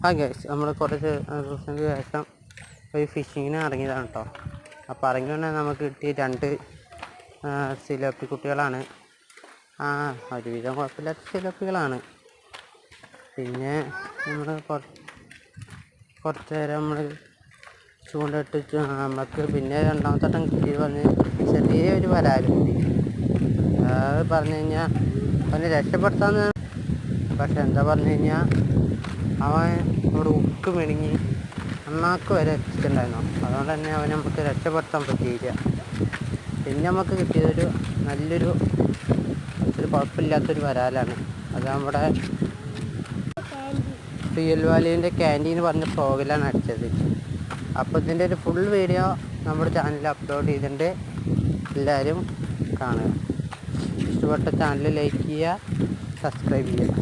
ആ ഗൈസ്, നമ്മൾ കുറച്ച് ദിവസങ്ങൾക്ക് ശേഷം ഒരു ഫിഷിങ്ങിന് ഇറങ്ങിയതാണ് കേട്ടോ. അപ്പോൾ ഇറങ്ങിയോണ്ട് നമുക്ക് കിട്ടിയ 2 സിലോപ്പി കുട്ടികളാണ്. ഒരുവിധം കുഴപ്പമില്ലാത്ത സിലോപ്പികളാണ്. പിന്നെ നമ്മൾ കുറച്ച് നേരം നമ്മൾ ചൂണ്ടിട്ട് നമുക്ക് പിന്നെ രണ്ടാമത്തെ വട്ടം കിട്ടിയത് പറഞ്ഞ് ചെറിയൊരു വരാല് കിട്ടി. അത് പറഞ്ഞു കഴിഞ്ഞാൽ അവനെ രക്ഷപ്പെടുത്താമെന്ന്. പക്ഷെ എന്താ പറഞ്ഞു കഴിഞ്ഞാൽ അവൻ ഒരു ഉക്ക് മെണുങ്ങി അണ്ണാക്ക് വരെ എത്തിച്ചിട്ടുണ്ടായിരുന്നു. അതുകൊണ്ട് തന്നെ അവനെ നമുക്ക് രക്ഷപ്പെടുത്താൻ പറ്റിയില്ല. പിന്നെ നമുക്ക് കിട്ടിയതൊരു നല്ലൊരു കുഴപ്പമില്ലാത്തൊരു വരാലാണ്. അത് നമ്മുടെ റിയൽ വാലിൻ്റെ ക്യാൻറ്റീൻ പറഞ്ഞ ഫ്രോഗിലാണ് അടിച്ചത്. അപ്പോൾ ഇതിൻ്റെ ഒരു ഫുൾ വീഡിയോ നമ്മുടെ ചാനലിൽ അപ്ലോഡ് ചെയ്തിട്ടുണ്ട്. എല്ലാവരും കാണുക. ഇഷ്ടപ്പെട്ട ചാനൽ ലൈക്ക് ചെയ്യുക, സബ്സ്ക്രൈബ് ചെയ്യുക.